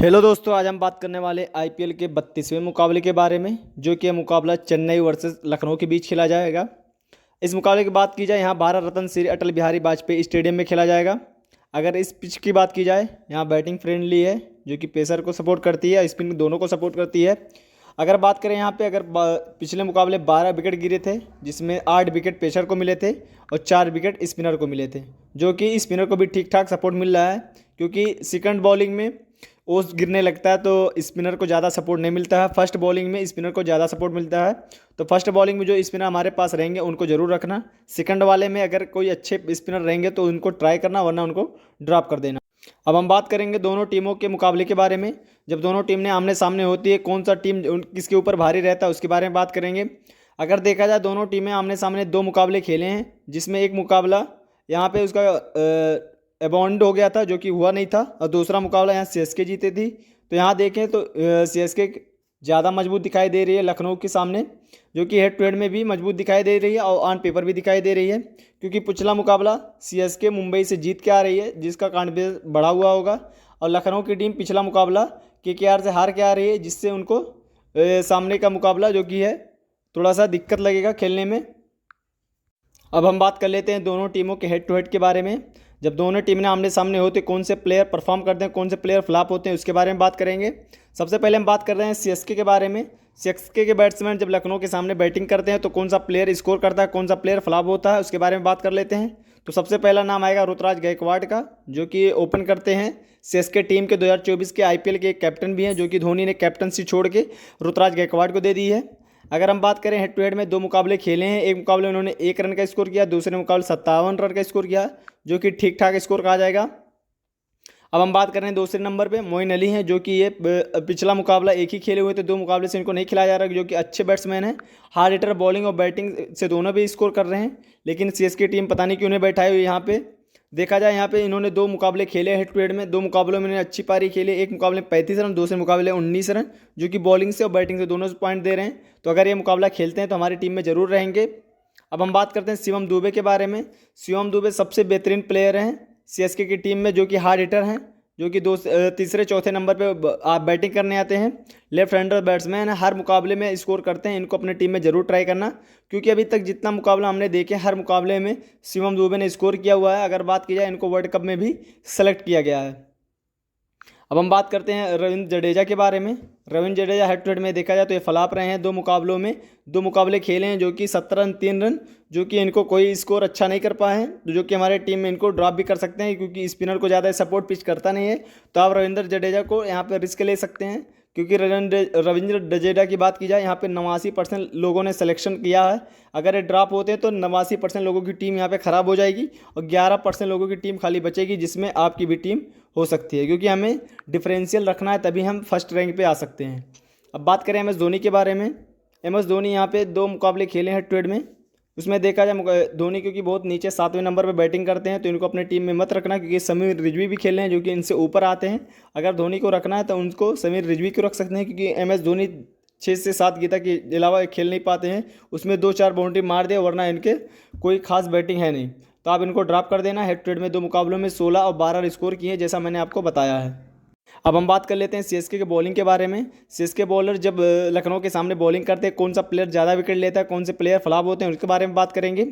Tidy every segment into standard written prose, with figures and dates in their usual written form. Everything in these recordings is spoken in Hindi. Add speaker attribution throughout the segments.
Speaker 1: हेलो दोस्तों, आज हम बात करने वाले आईपीएल के 32वें मुकाबले के बारे में, जो कि यह मुकाबला चेन्नई वर्सेस लखनऊ के बीच खेला जाएगा। इस मुकाबले की बात की जाए, यहाँ भारत रत्न श्री अटल बिहारी वाजपेयी स्टेडियम में खेला जाएगा। अगर इस पिच की बात की जाए, यहाँ बैटिंग फ्रेंडली है, जो कि पेसर को सपोर्ट करती है, स्पिन दोनों को सपोर्ट करती है। अगर बात करें यहाँ पे, पिछले मुकाबले 12 विकेट गिरे थे, जिसमें 8 विकेट पेसर को मिले थे और 4 विकेट स्पिनर को मिले थे, जो कि स्पिनर को भी ठीक ठाक सपोर्ट मिल रहा है, क्योंकि सेकंड बॉलिंग में ओस गिरने लगता है तो स्पिनर को ज़्यादा सपोर्ट नहीं मिलता है। फर्स्ट बॉलिंग में स्पिनर को ज़्यादा सपोर्ट मिलता है, तो फर्स्ट बॉलिंग में जो स्पिनर हमारे पास रहेंगे उनको ज़रूर रखना। सेकंड वाले में अगर कोई अच्छे स्पिनर रहेंगे तो उनको ट्राई करना, वरना उनको ड्रॉप कर देना। अब हम बात करेंगे दोनों टीमों के मुकाबले के बारे में। जब दोनों टीम ने आमने सामने होती है, कौन सा टीम किसके ऊपर भारी रहता है उसके बारे में बात करेंगे। अगर देखा जाए, दोनों टीमें आमने सामने 2 मुकाबले खेले हैं, जिसमें एक मुकाबला यहाँ पे उसका अबॉन्ड हो गया था, जो कि हुआ नहीं था, और दूसरा मुकाबला यहाँ सीएसके जीते थी। तो यहाँ देखें तो सीएसके ज़्यादा मजबूत दिखाई दे रही है लखनऊ के सामने, जो कि हेड टू हेड में भी मजबूत दिखाई दे रही है और ऑन पेपर भी दिखाई दे रही है, क्योंकि पिछला मुकाबला सीएसके मुंबई से जीत के आ रही है, जिसका कॉन्फिडेंस बढ़ा हुआ होगा। और लखनऊ की टीम पिछला मुकाबला केकेआर से हार के आ रही है, जिससे उनको सामने का मुकाबला जो कि है थोड़ा सा दिक्कत लगेगा खेलने में। अब हम बात कर लेते हैं दोनों टीमों के हेड टू हेड के बारे में। जब दोनों टीम ने आमने सामने होते, कौन से प्लेयर परफॉर्म करते हैं, कौन से प्लेयर फ्लॉप होते हैं, उसके बारे में बात करेंगे। सबसे पहले हम बात कर रहे हैं सीएसके के बारे में। सीएसके के बैट्समैन जब लखनऊ के सामने बैटिंग करते हैं तो कौन सा प्लेयर स्कोर करता है, कौन सा प्लेयर फ्लॉप होता है, उसके बारे में बात कर लेते हैं। तो सबसे पहला नाम आएगा ऋतुराज गायकवाड़ का, जो कि ओपन करते हैं सीएसके टीम के 2024 के आईपीएल के एक कैप्टन भी हैं, जो कि धोनी ने कैप्टनसी छोड़ के ऋतुराज गायकवाड़ को दे दी है। अगर हम बात करें, हेड टू हेड में 2 मुकाबले खेले हैं। एक मुकाबले उन्होंने 1 रन का स्कोर किया, दूसरे मुकाबले 57 रन का स्कोर किया, जो कि ठीक ठाक स्कोर कहा जाएगा। अब हम बात कर रहे हैं दूसरे नंबर पे मोइन अली हैं, जो कि ये पिछला मुकाबला एक ही खेले हुए थे, 2 मुकाबले से इनको नहीं खिलाया जा रहा, जो कि अच्छे बैट्समैन हैं। हार्ड हिटर, बॉलिंग और बैटिंग से दोनों भी स्कोर कर रहे हैं, लेकिन सीएसके टीम पता नहीं क्यों नहीं बैठाई हुई। यहाँ पे देखा जाए, यहाँ पे इन्होंने 2 मुकाबले खेले हेड टू हेड में। 2 मुकाबलों में इन्होंने अच्छी पारी खेली। एक मुकाबले में 35 रन, दूसरे मुकाबले 19 रन, जो कि बॉलिंग से और बैटिंग से दोनों से पॉइंट दे रहे हैं। तो अगर ये मुकाबला खेलते हैं तो हमारी टीम में ज़रूर रहेंगे। अब हम बात करते हैं शिवम दुबे के बारे में। शिवम दुबे सबसे बेहतरीन प्लेयर हैं सीएसके की टीम में, जो कि हार्ड हिटर हैं, जो कि तीसरे चौथे नंबर पे आप बैटिंग करने आते हैं। लेफ्ट हैंडर बैट्समैन है, हर मुकाबले में स्कोर करते हैं। इनको अपने टीम में ज़रूर ट्राई करना, क्योंकि अभी तक जितना मुकाबला हमने देखे, हर मुकाबले में शिवम दुबे ने स्कोर किया हुआ है। अगर बात की जाए, इनको वर्ल्ड कप में भी सेलेक्ट किया गया है। अब हम बात करते हैं रविंद्र जडेजा के बारे में। Ravindra Jadeja head to head में देखा जाए तो ये फ्लॉप रहे हैं 2 मुकाबलों में। 2 मुकाबले खेले हैं, जो कि 17 रन 3 रन, जो कि इनको कोई स्कोर अच्छा नहीं कर पाए हैं, जो कि हमारे टीम में इनको ड्रॉप भी कर सकते हैं, क्योंकि स्पिनर को ज़्यादा सपोर्ट पिच करता नहीं है। तो आप रविंद्र जडेजा को यहाँ पर रिस्क ले सकते हैं, क्योंकि रविंद्र जडेजा की बात की जाए, यहाँ पे 89% लोगों ने सिलेक्शन किया है। अगर ये ड्रॉप होते हैं तो 89% लोगों की टीम यहाँ पे ख़राब हो जाएगी और 11% लोगों की टीम खाली बचेगी, जिसमें आपकी भी टीम हो सकती है, क्योंकि हमें डिफरेंशियल रखना है, तभी हम फर्स्ट रैंक पे आ सकते हैं। अब बात करें एम एस धोनी के बारे में। एम एस धोनी यहाँ पे 2 मुकाबले खेले हैं हेड टू हेड में। उसमें देखा जाए, धोनी क्योंकि बहुत नीचे 7वें नंबर पर बैटिंग करते हैं, तो इनको अपने टीम में मत रखना, क्योंकि समीर रिजवी भी खेल रहे हैं, जो कि इनसे ऊपर आते हैं। अगर धोनी को रखना है तो उनको समीर रिजवी को रख सकते हैं, क्योंकि एम एस धोनी 6 से 7 गीता के अलावा खेल नहीं पाते हैं। उसमें 2-4 बाउंड्री मार दे, वरना इनके कोई खास बैटिंग है नहीं। तो आप इनको ड्रॉप कर देना। हेड टू हेड में 2 मुकाबलों में 16 और 12 स्कोर किए, जैसा मैंने आपको बताया है। अब हम बात कर लेते हैं सीएसके के बॉलिंग के बारे में। सीएसके बॉलर जब लखनऊ के सामने बॉलिंग करते हैं, कौन सा प्लेयर ज़्यादा विकेट लेता है, कौन से प्लेयर फ्लॉप होते हैं, उसके बारे में बात करेंगे।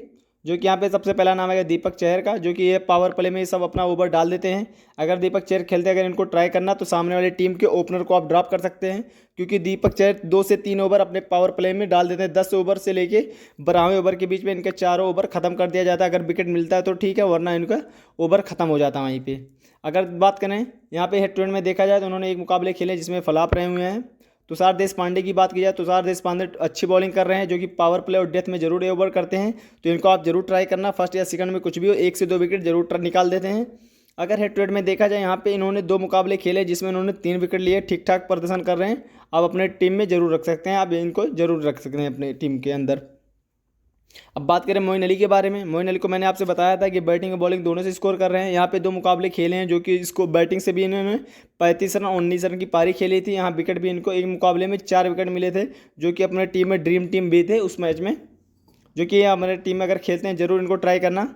Speaker 1: जो कि यहाँ पे सबसे पहला नाम है दीपक चहर का, जो कि ये पावर प्ले में सब अपना ओवर डाल देते हैं। अगर दीपक चहर खेलते हैं, अगर इनको ट्राई करना, तो सामने वाली टीम के ओपनर को आप ड्रॉप कर सकते हैं, क्योंकि दीपक चहर 2 से 3 ओवर अपने पावर प्ले में डाल देते हैं। 10 ओवर से लेके 12वें ओवर के बीच में इनके 4 ओवर खत्म कर दिया जाता है। अगर विकेट मिलता है तो ठीक है, वरना इनका ओवर खत्म हो जाता है वहीं पर। अगर बात करें यहाँ पे हेड टू हेड में देखा जाए, तो उन्होंने 1 मुकाबले खेले जिसमें फ्लॉप रहे हुए हैं। तुषार देशपांडे की बात की जाए, तुषार देशपांडे अच्छी बॉलिंग कर रहे हैं, जो कि पावर प्ले और डेथ में जरूर ओवर करते हैं। तो इनको आप जरूर ट्राई करना, फर्स्ट या सेकंड में कुछ भी हो, 1 से 2 विकेट जरूर निकाल देते हैं। अगर हेड टू हेड में देखा जाए, यहाँ पे इन्होंने 2 मुकाबले खेले जिसमें इन्होंने 3 विकेट लिए, ठीक ठाक प्रदर्शन कर रहे हैं। आप अपने टीम में जरूर रख सकते हैं, आप इनको जरूर रख सकते हैं अपने टीम के अंदर। अब बात करें मोइन अली के बारे में। मोइन अली को मैंने आपसे बताया था कि बैटिंग और बॉलिंग दोनों से स्कोर कर रहे हैं। यहाँ पे 2 मुकाबले खेले हैं, जो कि इसको बैटिंग से भी इन्होंने 35 रन 19 रन की पारी खेली थी। यहाँ विकेट भी इनको एक मुकाबले में 4 विकेट मिले थे, जो कि अपने टीम में ड्रीम टीम भी थे उस मैच में, जो कि हमारे टीम में अगर खेलते हैं जरूर इनको ट्राई करना।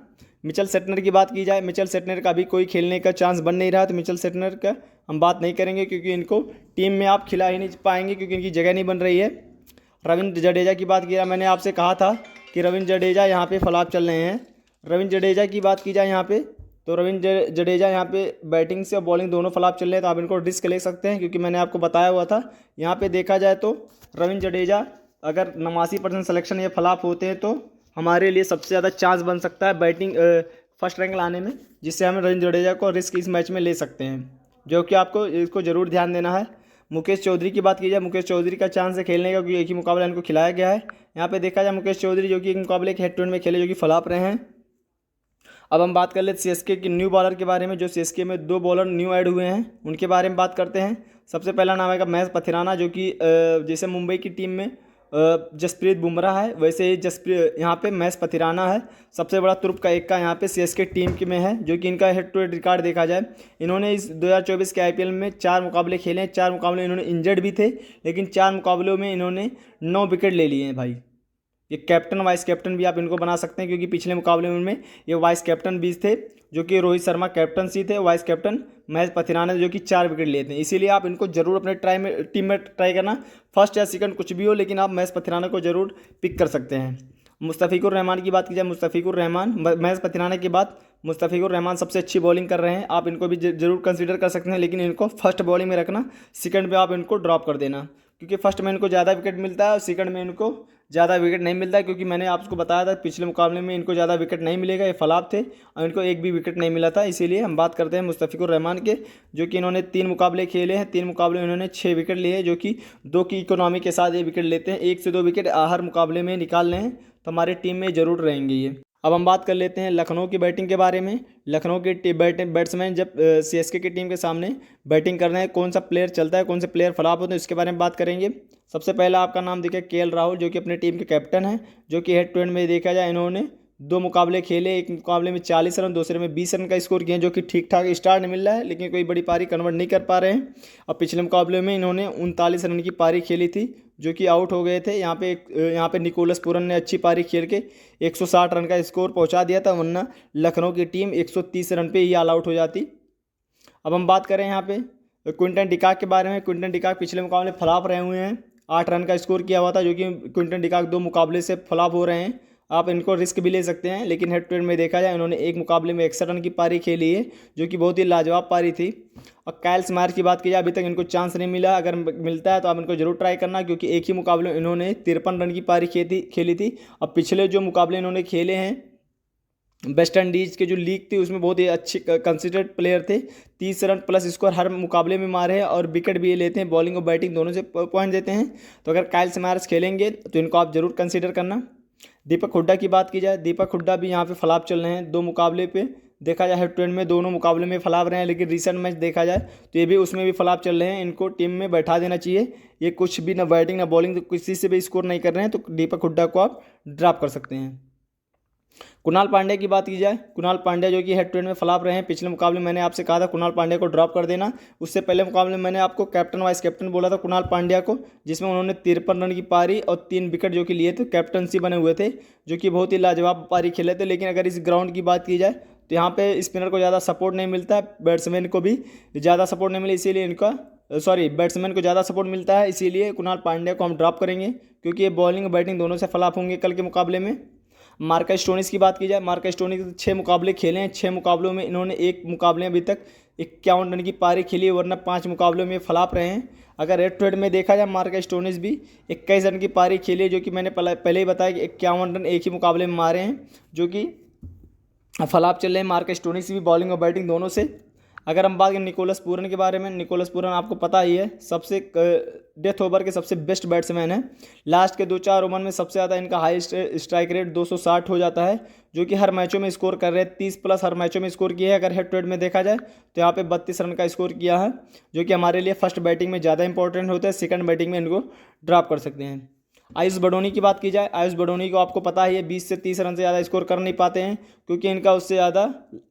Speaker 1: मिचेल सेटनर की बात की जाए, मिचेल सेटनर का भी कोई खेलने का चांस बन नहीं रहा, तो मिचेल सेटनर का हम बात नहीं करेंगे क्योंकि इनको टीम में आप खिला ही नहीं पाएंगे क्योंकि इनकी जगह नहीं बन रही है। रविंद्र जडेजा की बात किया, मैंने आपसे कहा था कि रविंद्र जडेजा यहाँ पे फ्लॉप चल रहे हैं। रविंद्र जडेजा की बात की जाए यहाँ पे तो रविंद्र जडेजा यहाँ पे बैटिंग से और बॉलिंग दोनों फ्लॉप चल रहे हैं, तो आप इनको रिस्क ले सकते हैं क्योंकि मैंने आपको बताया हुआ था। यहाँ पे देखा जाए तो रविंद्र जडेजा अगर 89% सिलेक्शन ये फ्लॉप होते हैं तो हमारे लिए सबसे ज़्यादा चांस बन सकता है बैटिंग फर्स्ट रैंक लाने में, जिससे हम रविंद्र जडेजा को रिस्क इस मैच में ले सकते हैं, जो कि आपको इसको ज़रूर ध्यान देना है। मुकेश चौधरी की बात की जाए, मुकेश चौधरी का चांस है खेलने का क्योंकि एक ही मुकाबला इनको खिलाया गया है। यहाँ पे देखा जाए मुकेश चौधरी जो कि एक मुकाबले के हेड टू हेड में खेले जो कि फ्लॉप रहे हैं। अब हम बात कर लेते सीएसके के न्यू बॉलर के बारे में, जो सीएसके में 2 बॉलर न्यू ऐड हुए हैं उनके बारे में बात करते हैं। सबसे पहला नाम है महेश पथिराना, जो कि जैसे मुंबई की टीम में जसप्रीत बुमराह है, वैसे ही यहाँ पे महेश पथिराना है। सबसे बड़ा तुर्क का एक का यहाँ पे सीएसके टीम के में है, जो कि इनका हेड टू हेड रिकॉर्ड देखा जाए, इन्होंने इस 2024 के आईपीएल में 4 मुकाबले खेले हैं। 4 मुकाबले इन्होंने इंजर्ड भी थे, लेकिन 4 मुकाबलों में इन्होंने 9 विकेट ले लिए हैं भाई। ये कैप्टन वाइस कैप्टन भी आप इनको बना सकते हैं क्योंकि पिछले मुकाबले में ये वाइस कैप्टन भी थे, जो कि रोहित शर्मा कैप्टन सी थे, वाइस कैप्टन महेश पथिराना जो कि 4 विकेट लिए थे। इसीलिए आप इनको जरूर अपने टीम में ट्राई करना, फर्स्ट या सेकंड कुछ भी हो, लेकिन आप महेश पथिराना को जरूर पिक कर सकते हैं। मुस्तफ़िजुर रहमान की बात की जाए, मुस्तफ़िजुर रहमान महेश पथिराना के बाद मुस्तफ़िजुर रहमान सबसे अच्छी बॉलिंग कर रहे हैं, आप इनको भी जरूर कंसीडर कर सकते हैं, लेकिन इनको फर्स्ट बॉलिंग में रखना, सेकंड में आप इनको ड्रॉप कर देना क्योंकि फर्स्ट में इनको ज़्यादा विकेट मिलता है और सेकंड में इनको ज़्यादा विकेट नहीं मिलता है, क्योंकि मैंने आपको बताया था पिछले मुकाबले में इनको ज़्यादा विकेट नहीं मिलेगा, ये फ्लॉप थे और इनको एक भी विकेट नहीं मिला था। इसीलिए हम बात करते हैं मुस्तफ़िजुर रहमान के, जो कि इन्होंने 3 मुकाबले खेले हैं, 3 मुकाबले इन्होंने 6 विकेट लिए हैं, जो कि 2 की इकोनॉमी के साथ ये विकेट लेते हैं। 1 से 2 विकेट हर मुकाबले में निकाल रहे हैं, तो हमारे टीम में ज़रूर रहेंगे ये। अब हम बात कर लेते हैं लखनऊ की बैटिंग के बारे में। लखनऊ के बैट्समैन जब सीएसके की टीम के सामने बैटिंग कर रहे हैं, कौन सा प्लेयर चलता है, कौन से प्लेयर फ्लॉप होते हैं, इसके बारे में बात करेंगे। सबसे पहला आपका नाम देखिए केएल राहुल, जो कि अपनी टीम के कैप्टन हैं, जो कि हेड टू हेड में देखा जाए इन्होंने 2 मुकाबले खेले, एक मुकाबले में 40 रन, दूसरे में 20 रन का स्कोर किए, जो कि ठीक ठाक स्टार्ट मिल रहा है, लेकिन कोई बड़ी पारी कन्वर्ट नहीं कर पा रहे हैं। और पिछले मुकाबले में इन्होंने 39 रन की पारी खेली थी, जो कि आउट हो गए थे। यहाँ पे निकोलस पूरन ने अच्छी पारी खेल के 160 रन का स्कोर पहुंचा दिया था, वरना लखनऊ की टीम 130 रन पे ही ऑल आउट हो जाती। अब हम बात करें यहाँ पे क्विंटन डिकॉक के बारे में। क्विंटन डिकॉक पिछले मुकाबले फ्लॉप रहे हुए हैं, 8 रन का स्कोर किया हुआ था, जो कि क्विंटन डिकॉक 2 मुकाबले से फ्लॉप हो रहे हैं। आप इनको रिस्क भी ले सकते हैं, लेकिन हेड टू हेड में देखा जाए इन्होंने एक मुकाबले में 61 रन की पारी खेली है, जो कि बहुत ही लाजवाब पारी थी। और काइल स्मार्ट की बात की जाए, अभी तक इनको चांस नहीं मिला, अगर मिलता है तो आप इनको जरूर ट्राई करना, क्योंकि एक ही मुकाबले में इन्होंने 53 रन की पारी खेली थी। और पिछले जो मुकाबले इन्होंने खेले हैं वेस्ट इंडीज़ के जो लीग थी उसमें बहुत ही अच्छे कंसिडर्ड प्लेयर थे, 30 रन प्लस स्कोर हर मुकाबले में मारे हैं और विकेट भी ये लेते हैं, बॉलिंग और बैटिंग दोनों से पॉइंट देते हैं। तो अगर काइल स्मार्ट खेलेंगे तो इनको आप जरूर कंसिडर करना। दीपक हुड्डा की बात की जाए, दीपक हुड्डा भी यहाँ पे फ्लॉप चल रहे हैं, 2 मुकाबले पे देखा जाए हेड टू हेड में दोनों मुकाबले में फ्लॉप रहे हैं, लेकिन रिसेंट मैच देखा जाए तो ये भी उसमें भी फ्लॉप चल रहे हैं। इनको टीम में बैठा देना चाहिए, ये कुछ भी ना बैटिंग ना बॉलिंग तो किसी से भी स्कोर नहीं कर रहे हैं, तो दीपक हुड्डा को आप ड्रॉप कर सकते हैं। कुणाल पांड्या की बात की जाए, कुणाल पांड्या जो कि हेड टू हेड में फ्लॉप रहे हैं, पिछले मुकाबले मैंने आपसे कहा था कुणाल पांड्या को ड्रॉप कर देना। उससे पहले मुकाबले में मैंने आपको कैप्टन वाइस कैप्टन बोला था कुणाल पांड्या को, जिसमें उन्होंने 53 रन की पारी और 3 विकेट जो कि लिए थे, कैप्टनसी बने हुए थे, जो कि बहुत ही लाजवाब पारी खेले थे। लेकिन अगर इस ग्राउंड की बात की जाए तो यहाँ पे स्पिनर को ज़्यादा सपोर्ट नहीं मिलता है, बैट्समैन को भी ज़्यादा सपोर्ट नहीं मिला, इसीलिए बैट्समैन को ज़्यादा सपोर्ट मिलता है, इसीलिए कुणाल पांड्या को हम ड्रॉप करेंगे, क्योंकि ये बॉलिंग और बैटिंग दोनों से फ्लॉप होंगे कल के मुकाबले में। मार्कस स्टोनिस की बात की जाए, मार्कस स्टोनिस 6 मुकाबले खेले हैं, 6 मुकाबलों में इन्होंने एक मुकाबले में अभी तक 51 रन की पारी खेली है, वरना 5 मुकाबलों में फ्लॉप रहे हैं। अगर हेड टू हेड में देखा जाए मार्कस स्टोनिस भी 21 रन की पारी खेली है, जो कि मैंने पहले ही बताया कि 51 रन एक ही मुकाबले में मारे हैं, जो कि फ्लॉप चल रहे हैं मार्कस स्टोनिस भी बॉलिंग और बैटिंग दोनों से। अगर हम बात करें निकोलस पूरन के बारे में, निकोलस पूरन आपको पता ही है सबसे डेथ ओवर के सबसे बेस्ट बैट्समैन है। लास्ट के 2-4 ओवर में सबसे ज़्यादा इनका हाईएस्ट स्ट्राइक रेट 260 हो जाता है, जो कि हर मैचों में स्कोर कर रहे हैं, 30 प्लस हर मैचों में स्कोर किया है। अगर हेड टू हेड में देखा जाए तो यहाँ पे 32 रन का स्कोर किया है, जो कि हमारे लिए फर्स्ट बैटिंग में ज़्यादा इंपॉर्टेंट होता है, सेकंड बैटिंग में इनको ड्रॉप कर सकते हैं। आयुष बडोनी की बात की जाए, आयुष बडोनी को आपको पता ही है 20 से 30 रन से ज़्यादा स्कोर कर नहीं पाते हैं, क्योंकि इनका उससे ज़्यादा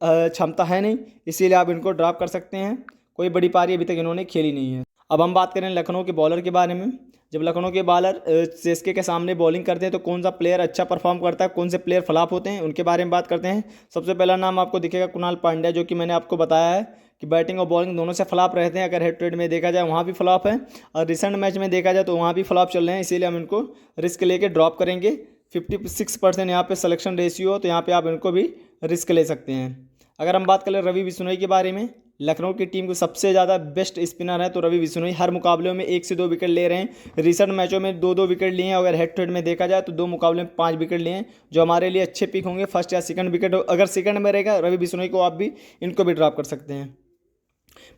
Speaker 1: क्षमता है नहीं, इसीलिए आप इनको ड्रॉप कर सकते हैं। कोई बड़ी पारी अभी तक इन्होंने खेली नहीं है। अब हम बात करें लखनऊ के बॉलर के बारे में। जब लखनऊ के बॉलर सीएसके के सामने बॉलिंग करते हैं तो कौन सा प्लेयर अच्छा परफॉर्म करता है, कौन से प्लेयर फ्लॉप होते हैं, उनके बारे में बात करते हैं। सबसे पहला नाम आपको दिखेगा कुणाल पांड्या, जो कि मैंने आपको बताया है कि बैटिंग और बॉलिंग दोनों से फ्लॉप रहते हैं। अगर हेड टू हेड में देखा जाए वहाँ भी फ्लॉप है, और रिसेंट मैच में देखा जाए तो वहाँ भी फ्लॉप चल रहे हैं। इसीलिए हम इनको रिस्क लेके ड्रॉप करेंगे। 56% यहाँ पे सिलेक्शन रेशियो हो, तो यहाँ पे आप इनको भी रिस्क ले सकते हैं। अगर हम बात करें रवि बिश्नोई के बारे में, लखनऊ की टीम को सबसे ज़्यादा बेस्ट स्पिनर है तो रवि बिश्नोई हर मुकाबले में 1 से 2 विकेट ले रहे हैं। रिसेंट मैचों में 2-2 विकेट लिए हैं। अगर हेड टू हेड में देखा जाए तो 2 मुकाबले में 5 विकेट लिए हैं, जो हमारे लिए अच्छे पिक होंगे। फर्स्ट या सेकंड विकेट, अगर सेकंड में रहेगा रवि बिश्नोई को, आप भी इनको भी ड्रॉप कर सकते हैं।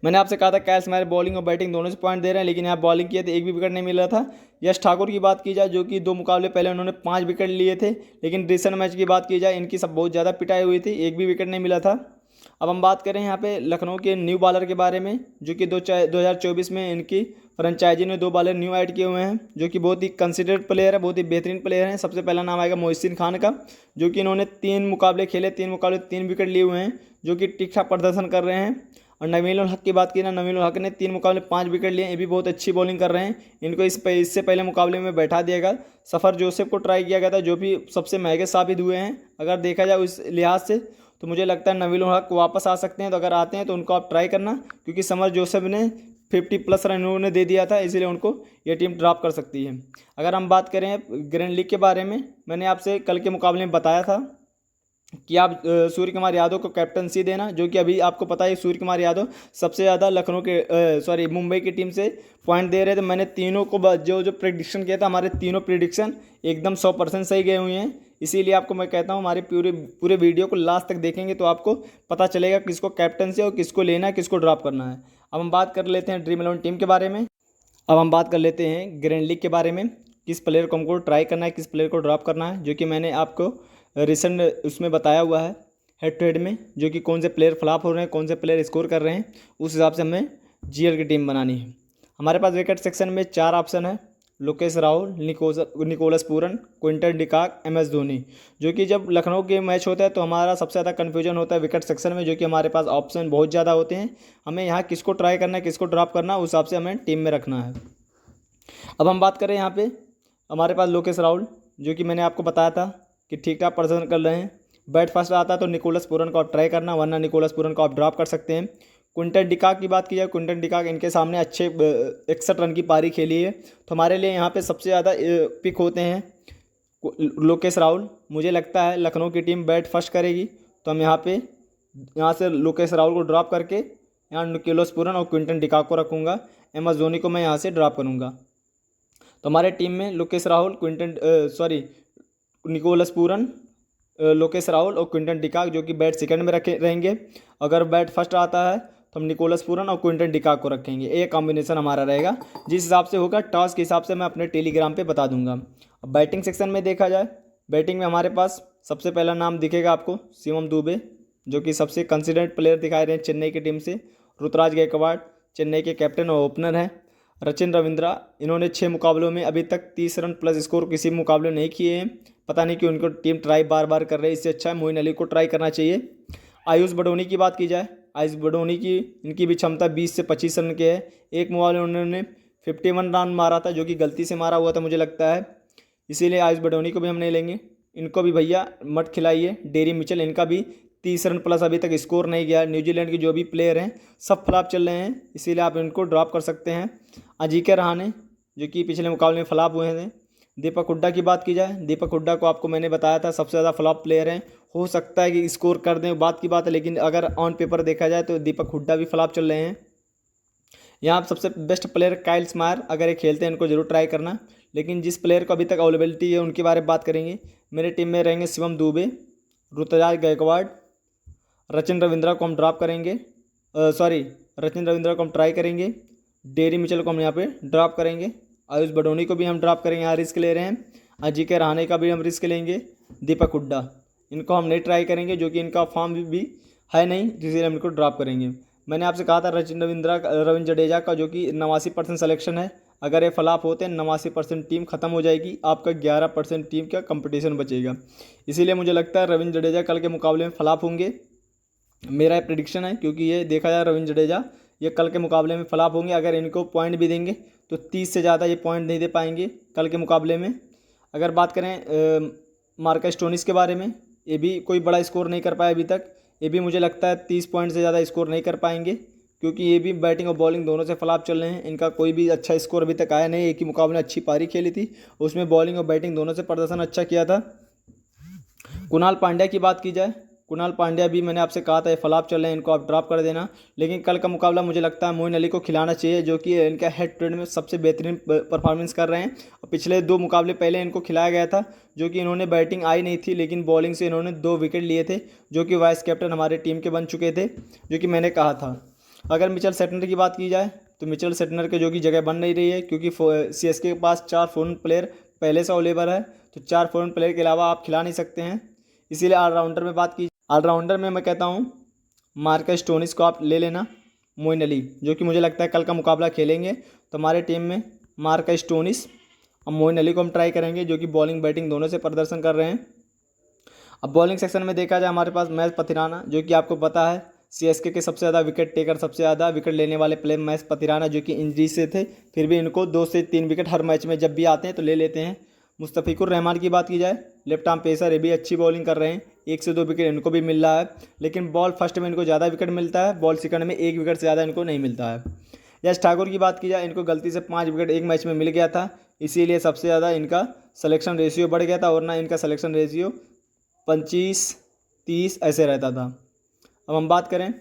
Speaker 1: मैंने आपसे कहा था काइल स्मायर बॉलिंग और बैटिंग दोनों से पॉइंट दे रहे हैं, लेकिन यहाँ बॉलिंग किए थे 1 भी विकेट नहीं मिला था। यश ठाकुर की बात की जाए, जो कि 2 मुकाबले पहले उन्होंने 5 विकेट लिए थे, लेकिन रिसेंट मैच की बात की जाए इनकी सब बहुत ज़्यादा पिटाई हुई थी, 1 भी विकेट नहीं मिला था। अब हम बात करें यहाँ पे लखनऊ के न्यू बॉलर के बारे में, जो कि 2024 में इनकी फ्रेंचाइजी ने 2 बॉलर न्यू ऐड किए हुए हैं, जो कि बहुत ही कंसिडर्ड प्लेयर है, बहुत ही बेहतरीन प्लेयर हैं। सबसे पहला नाम आएगा मोहसिन खान का, जो कि इन्होंने 3 मुकाबले खेले, 3 मुकाबले 3 विकेट लिए हुए हैं, जो कि ठीक ठाक प्रदर्शन कर रहे हैं। और नवीन उल हक की बात की ना, नवीन उल हक ने 3 मुकाबले 5 विकेट लिए, ये भी बहुत अच्छी बॉलिंग कर रहे हैं। इनको इससे पहले मुकाबले में बैठा दिया गया, सफ़र जोसेफ को ट्राई किया गया था, जो भी सबसे महंगे साबित हुए हैं। अगर देखा जाए उस लिहाज से तो मुझे लगता है नवीन उल हक वापस आ सकते हैं, तो अगर आते हैं तो उनको आप ट्राई करना, क्योंकि समर जोसेफ ने 50+ रन उन्होंने दे दिया था, इसीलिए उनको ये टीम ड्रॉप कर सकती है। अगर हम बात करें ग्रैंड लीग के बारे में, मैंने आपसे कल के मुकाबले में बताया था कि आप सूर्य कुमार यादव को कैप्टनसी देना, जो कि अभी आपको पता है सूर्य कुमार यादव सबसे ज़्यादा मुंबई की टीम से पॉइंट दे रहे थे। मैंने तीनों को जो प्रेडिक्शन किया था, हमारे तीनों प्रेडिक्शन एकदम 100% सही गए हुए हैं। इसीलिए आपको मैं कहता हूँ हमारे पूरे वीडियो को लास्ट तक देखेंगे तो आपको पता चलेगा किसको कैप्टनसी और किसको लेना है, किसको ड्रॉप करना है। अब हम बात कर लेते हैं ड्रीम 11 टीम के बारे में। अब हम बात कर लेते हैं ग्रैंड लीग के बारे में, किस प्लेयर को हमको ट्राई करना है, किस प्लेयर को ड्रॉप करना है, जो कि मैंने आपको रिसेंट उसमें बताया हुआ है हेड टू हेड में, जो कि कौन से प्लेयर फ्लॉप हो रहे हैं, कौन से प्लेयर स्कोर कर रहे हैं, उस हिसाब से हमें जीएल की टीम बनानी है। हमारे पास विकेट सेक्शन में 4 ऑप्शन है: Lokesh Rahul, Nicholas Pooran, Quinton de Kock, MS Dhoni. जो कि जब लखनऊ के मैच होता है तो हमारा सबसे ज़्यादा कन्फ्यूजन होता है विकेट सेक्शन में, जो कि हमारे पास ऑप्शन बहुत ज़्यादा होते हैं। हमें यहाँ किसको ट्राई करना है, किसको ड्रॉप करना है, उस हिसाब से हमें टीम में रखना है। अब हम बात करें यहाँ पे हमारे पास लोकेश राहुल, जो कि मैंने आपको बताया था कि ठीक ठाक प्रदर्शन कर रहे हैं। बैट फर्स्ट आता है तो निकोलस पूरन को आप ट्राई करना, वरना निकोलस पूरन को आप ड्रॉप कर सकते हैं। क्विंटन डिकॉक की बात की जाए, क्विंटन डिकॉक इनके सामने अच्छे 61 रन की पारी खेली है, तो हमारे लिए यहाँ पे सबसे ज़्यादा पिक होते हैं लोकेश राहुल। मुझे लगता है लखनऊ की टीम बैट फर्स्ट करेगी, तो हम यहाँ से लोकेश राहुल को ड्रॉप करके यहाँ निकोलस पूरन और क्विंटन डिकॉक को रखूँगा। MS धोनी को मैं यहाँ से ड्रॉप करूँगा। तो हमारे टीम में लोकेश राहुल, निकोलस पूरन, लोकेश राहुल और क्विंटन डिकॉक, जो कि बैट सेकंड में रखे रहेंगे। अगर बैट फर्स्ट आता है तो हम निकोलस पूरन और क्विंटन डिकॉक को रखेंगे। ये कॉम्बिनेशन हमारा रहेगा, जिस हिसाब से होगा टॉस के हिसाब से मैं अपने टेलीग्राम पे बता दूंगा। अब बैटिंग सेक्शन में देखा जाए, बैटिंग में हमारे पास सबसे पहला नाम दिखेगा आपको शिवम दुबे, जो कि सबसे कंसिडर्ड प्लेयर दिखाई रहे हैं चेन्नई की टीम से। ऋतुराज गायकवाड़ चेन्नई के कैप्टन और ओपनर हैं। रचिन रविंद्रा, इन्होंने 6 मुकाबलों में अभी तक 30 रन प्लस स्कोर किसी मुकाबले नहीं किए हैं। पता नहीं कि उनको टीम ट्राई बार बार कर रही है, इससे अच्छा है मोइन अली को ट्राई करना चाहिए। आयुष बडोनी की बात की जाए, आयुष बडोनी की इनकी भी क्षमता 20 से 25 रन के है। एक मुकाबले उन्होंने 51 रन मारा था, जो कि गलती से मारा हुआ था मुझे लगता है, इसीलिए आयुष बडोनी को भी हम नहीं लेंगे। इनको भी भैया मत खिलाइए। डेरी मिचेल, इनका भी 30 रन प्लस अभी तक स्कोर नहीं गया। न्यूजीलैंड के जो भी प्लेयर हैं सब फ्लॉप चल रहे हैं, इसीलिए आप इनको ड्रॉप कर सकते हैं। अजिंक्य रहाणे, जो कि पिछले मुकाबले में फ्लॉप हुए थे। दीपक हुड्डा की बात की जाए, दीपक हुड्डा को आपको मैंने बताया था सबसे ज़्यादा फ्लॉप प्लेयर हैं। हो सकता है कि स्कोर कर दें, बात की बात है, लेकिन अगर ऑन पेपर देखा जाए तो दीपक हुड्डा भी फ्लॉप चल रहे हैं। यहाँ सबसे बेस्ट प्लेयर काइल स्मायर, अगर ये खेलते हैं इनको जरूर ट्राई करना। लेकिन जिस प्लेयर को अभी तक अवेलेबिलिटी है उनके बारे में बात करेंगे। मेरे टीम में रहेंगे शिवम दुबे, ऋतुराज गायकवाड़, रचिन रविंद्रा को हम ड्रॉप करेंगे, रचिन रविंद्रा को हम ट्राई करेंगे। डेरी मिचेल को हम यहाँ पे ड्रॉप करेंगे। आयुष बडोनी को भी हम ड्रॉप करेंगे, यहाँ रिस्क ले रहे हैं। अजिंक्य रहाणे का भी हम रिस्क लेंगे। दीपक हुड्डा, इनको हम नहीं ट्राई करेंगे, जो कि इनका फॉर्म भी है नहीं, जिसलिए हम इनको ड्रॉप करेंगे। मैंने आपसे कहा था रविंद्र जडेजा का, जो कि 89% सलेक्शन है। अगर ये फ्लॉप होते हैं 89% टीम खत्म हो जाएगी, आपका 11% टीम का कंपटीशन बचेगा। इसीलिए मुझे लगता है रविंद्र जडेजा कल के मुकाबले में फ्लॉप होंगे, मेरा प्रिडिक्शन है। क्योंकि ये देखा जाए रविंद्र जडेजा ये कल के मुकाबले में फ्लॉप होंगे। अगर इनको पॉइंट भी देंगे तो 30 से ज़्यादा ये पॉइंट नहीं दे पाएंगे कल के मुकाबले में। अगर बात करें मार्कस स्टोनिस के बारे में, ये भी कोई बड़ा स्कोर नहीं कर पाया अभी तक। ये भी मुझे लगता है 30 पॉइंट से ज़्यादा स्कोर नहीं कर पाएंगे, क्योंकि ये भी बैटिंग और बॉलिंग दोनों से फ्लॉप चल रहे हैं। इनका कोई भी अच्छा स्कोर अभी तक आया नहीं। एक ही मुकाबले में अच्छी पारी खेली थी, उसमें बॉलिंग और बैटिंग दोनों से प्रदर्शन अच्छा किया था। कुणाल पांड्या की बात की जाए, कुणाल पांड्या भी मैंने आपसे कहा था ये फ्लॉप चल रहे हैं, इनको आप ड्रॉप कर देना। लेकिन कल का मुकाबला मुझे लगता है मोइन अली को खिलाना चाहिए, जो कि इनका हेड टू हेड में सबसे बेहतरीन परफॉर्मेंस कर रहे हैं। और पिछले 2 मुकाबले पहले इनको खिलाया गया था, जो कि इन्होंने बैटिंग आई नहीं थी, लेकिन बॉलिंग से इन्होंने 2 विकेट लिए थे, जो कि वाइस कैप्टन हमारे टीम के बन चुके थे, जो कि मैंने कहा था। अगर मिचेल सेटनर की बात की जाए तो मिचेल सेटनर के जो कि जगह बन नहीं रही है, क्योंकि सीएसके के पास 4 फॉरेन प्लेयर पहले से अवेलेबल है, तो 4 फॉरेन प्लेयर के अलावा आप खिला नहीं सकते हैं। इसीलिए ऑलराउंडर में बात की, ऑलराउंडर में मैं कहता हूँ मार्कस स्टोनिस को आप ले लेना, मोइन अली, जो कि मुझे लगता है कल का मुकाबला खेलेंगे तो हमारे टीम में मार्कस स्टोनिस और मोइन अली को हम ट्राई करेंगे, जो कि बॉलिंग बैटिंग दोनों से प्रदर्शन कर रहे हैं। अब बॉलिंग सेक्शन में देखा जाए, हमारे पास महेश पथिराना, जो कि आपको पता है सीएसके के सबसे ज़्यादा विकेट टेकर, सबसे ज़्यादा विकेट लेने वाले प्लेयर महेश पथिराना, जो कि इंजरी से थे, फिर भी इनको 2 से 3 विकेट हर मैच में जब भी आते हैं तो ले लेते हैं। मुस्तफ़िकुर रहमान की बात की जाए, लेफ्ट आर्म पेसर, ये भी अच्छी बॉलिंग कर रहे हैं, 1 से 2 विकेट इनको भी मिल रहा है, लेकिन बॉल फर्स्ट में इनको ज़्यादा विकेट मिलता है, बॉल सेकंड में 1 विकेट से ज़्यादा इनको नहीं मिलता है। यश ठाकुर की बात की जाए, इनको गलती से 5 विकेट एक मैच में मिल गया था, इसीलिए सबसे ज़्यादा इनका सिलेक्शन रेशियो बढ़ गया था, और ना इनका सिलेक्शन रेशियो 25-30 ऐसे रहता था। अब हम बात करें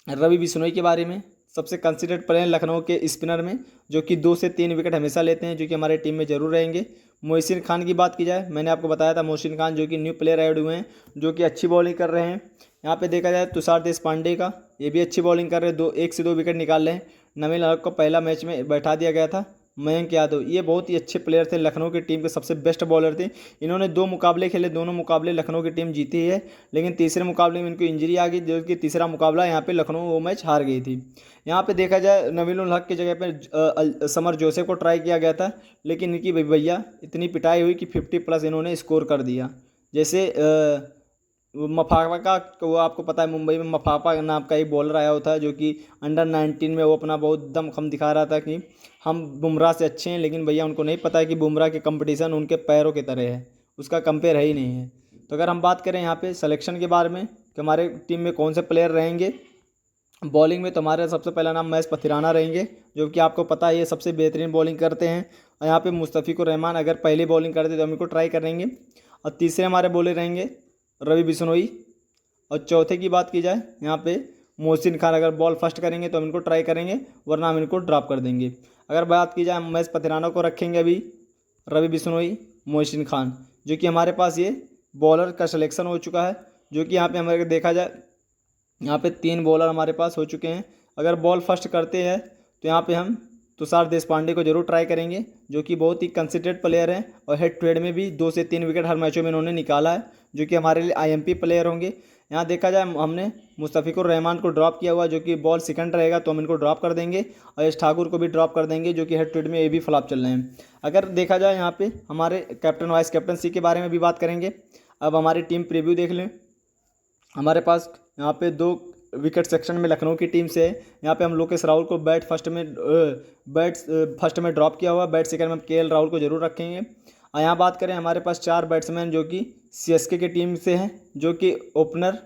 Speaker 1: रवि बिश्नोई के बारे में, सबसे कंसिडर्ड प्लेयर लखनऊ के स्पिनर में, जो कि 2 से 3 विकेट हमेशा लेते हैं, जो कि हमारे टीम में जरूर रहेंगे। मोहसिन खान की बात की जाए, मैंने आपको बताया था मोहसिन खान जो कि न्यू प्लेयर ऐड हुए हैं, जो कि अच्छी बॉलिंग कर रहे हैं। यहाँ पे देखा जाए तुषार देशपांडे का, ये भी अच्छी बॉलिंग कर रहे हैं, 1 से 2 विकेट निकाल रहे हैं। नवीन अहमद को पहला मैच में बैठा दिया गया था। मयंक यादव, ये बहुत ही अच्छे प्लेयर थे, लखनऊ की टीम के सबसे बेस्ट बॉलर थे। इन्होंने 2 मुकाबले खेले, दोनों मुकाबले लखनऊ की टीम जीती है, लेकिन तीसरे मुकाबले में इनको इंजरी आ गई, जो कि तीसरा मुकाबला यहाँ पे लखनऊ वो मैच हार गई थी। यहाँ पे देखा जाए नवीन उल हक की जगह पे समर जोसेफ को ट्राई किया गया था, लेकिन इनकी भैया इतनी पिटाई हुई कि 50+ इन्होंने स्कोर कर दिया। जैसे मफाका का, वो आपको पता है मुंबई में मफाका नाम का एक बॉलर आया होता है, जो कि अंडर 19 में वो अपना बहुत दमखम दिखा रहा था कि हम बुमराह से अच्छे हैं, लेकिन भैया उनको नहीं पता है कि बुमराह के कंपटीशन उनके पैरों की तरह है, उसका कंपेयर है ही नहीं है। तो अगर हम बात करें यहाँ पे सिलेक्शन के बारे में कि हमारे टीम में कौन से प्लेयर रहेंगे बॉलिंग में, तो हमारे सबसे पहला नाम महेश पथिराना रहेंगे, जो कि आपको पता है ये सबसे बेहतरीन बॉलिंग करते हैं। और यहाँ पे मुस्तफ़िकुर रहमान अगर पहली बॉलिंग करते तो हम इनको ट्राई करेंगे। और तीसरे हमारे बॉलर रहेंगे रवि बिश्नोई। और चौथे की बात की जाए यहाँ पे मोहसिन खान, अगर बॉल फर्स्ट करेंगे तो हम इनको ट्राई करेंगे, वरना हम इनको ड्रॉप कर देंगे। अगर बात की जाए महेश पथिराना को रखेंगे अभी, रवि बिश्नोई, मोहसिन खान, जो कि हमारे पास ये बॉलर का सिलेक्शन हो चुका है। जो कि यहाँ पे हमारे देखा जाए यहाँ पे 3 बॉलर हमारे पास हो चुके हैं। अगर बॉल फर्स्ट करते हैं तो यहाँ पे हम तुषार देशपांडे को जरूर ट्राई करेंगे, जो कि बहुत ही कंसिडर्ड प्लेयर हैं, और हेड टू हेड में भी 2 से 3 विकेट हर मैचों में इन्होंने निकाला है, जो कि हमारे लिए आईएमपी प्लेयर होंगे। यहाँ देखा जाए हमने मुस्तफ़िकुर रहमान को ड्रॉप किया हुआ, जो कि बॉल सेकंड रहेगा तो हम इनको ड्रॉप कर देंगे, और यश ठाकुर को भी ड्रॉप कर देंगे, जो कि हेड टू हेड में ये भी फ्लॉप चल रहे हैं। अगर देखा जाए यहाँ पे हमारे कैप्टन वाइस कैप्टनसी के बारे में भी बात करेंगे। अब हमारी टीम प्रीव्यू देख लें। हमारे पास यहाँ पे 2 विकेट सेक्शन में लखनऊ की टीम से है। यहाँ पे हम लोकेश राहुल को बैट फर्स्ट में ड्रॉप किया हुआ, बैट सेकंड में हम केएल राहुल को जरूर रखेंगे। और यहाँ बात करें हमारे पास 4 बैट्समैन जो कि सीएसके की टीम से हैं, जो कि ओपनर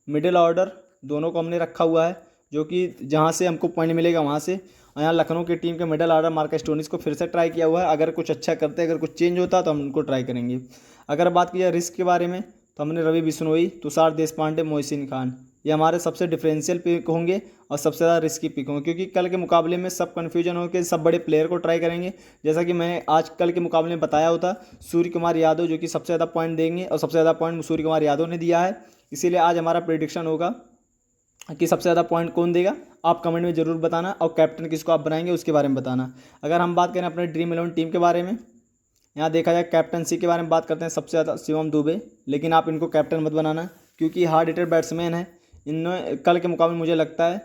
Speaker 1: मिडिल ऑर्डर दोनों को हमने रखा हुआ है, जो कि जहाँ से हमको पॉइंट मिलेगा वहाँ से। और यहाँ लखनऊ की टीम के मिडिल ऑर्डर मार्कस स्टोनिस को फिर से ट्राई किया हुआ है, अगर कुछ अच्छा करते, अगर कुछ चेंज होता तो हम उनको ट्राई करेंगे। अगर बात की जाए रिस्क के बारे में तो हमने रवि बिश्नोई, तुषार देशपांडे, मोहसिन खान, ये हमारे सबसे डिफरेंशियल पिक होंगे और सबसे ज़्यादा रिस्की पिक होंगे, क्योंकि कल के मुकाबले में सब कन्फ्यूजन हो के सब बड़े प्लेयर को ट्राई करेंगे। जैसा कि मैंने आज कल के मुकाबले में बताया होता, सूर्य कुमार यादव जो कि सबसे ज़्यादा पॉइंट देंगे, और सबसे ज़्यादा पॉइंट सूर्य कुमार यादव ने दिया है। इसीलिए आज हमारा प्रेडिक्शन होगा कि सबसे ज़्यादा पॉइंट कौन देगा, आप कमेंट में ज़रूर बताना, और कैप्टन किसको आप बनाएंगे उसके बारे में बताना। अगर हम बात करें अपने ड्रीम 11 टीम के बारे में, यहाँ देखा जाए कैप्टनसी के बारे में बात करते हैं, सबसे ज़्यादा शिवम दुबे, लेकिन आप इनको कैप्टन मत बनाना, क्योंकि हार्ड हिटर बैट्समैन है। इन्होंने कल के मुकाबले मुझे लगता है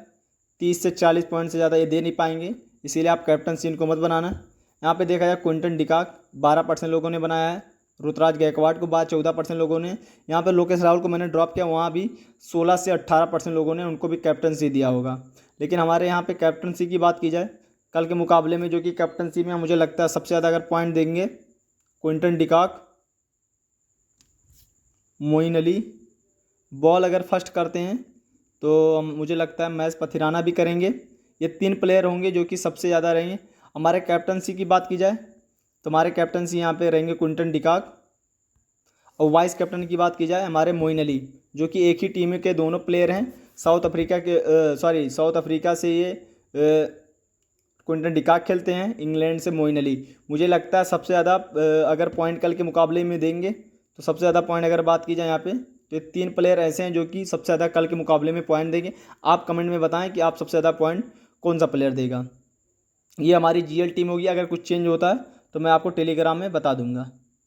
Speaker 1: 30 से 40 पॉइंट से ज़्यादा ये दे नहीं पाएंगे, इसीलिए आप कैप्टनसी इनको मत बनाना। यहाँ पे देखा जाए क्विंटन डिकॉक 12% लोगों ने बनाया है, ऋतुराज गायकवाड़ को 14% लोगों ने, यहाँ पे लोकेश राहुल को मैंने ड्रॉप किया, वहाँ भी 16 से 18% लोगों ने उनको भी कैप्टनसी दिया होगा। लेकिन हमारे यहाँ पे कैप्टनसी की बात की जाए कल के मुकाबले में, जो कि कैप्टनसी में मुझे लगता है सबसे ज़्यादा अगर पॉइंट देंगे Quinton de Kock, Moeen Ali, ball अगर फर्स्ट करते हैं तो मुझे लगता है मैस पथिराना भी करेंगे। ये 3 प्लेयर होंगे जो कि सबसे ज़्यादा रहेंगे। हमारे कैप्टनसी की बात की जाए तो हमारे कैप्टनसी यहाँ पे रहेंगे क्विंटन डिकॉक, और वाइस कैप्टन की बात की जाए हमारे मोइन अली, जो कि एक ही टीम के दोनों प्लेयर हैं। साउथ अफ्रीका से ये क्विंटन डिकॉक खेलते हैं, इंग्लैंड से मोइन अली। मुझे लगता है सबसे ज़्यादा अगर पॉइंट कल के मुकाबले में देंगे तो सबसे ज़्यादा पॉइंट अगर बात की जाए यहाँ पे तो ये 3 प्लेयर ऐसे हैं जो कि सबसे ज़्यादा कल के मुकाबले में पॉइंट देंगे। आप कमेंट में बताएं कि आप सबसे ज़्यादा पॉइंट कौन सा प्लेयर देगा। ये हमारी जीएल टीम होगी। अगर कुछ चेंज होता है तो मैं आपको टेलीग्राम में बता दूंगा।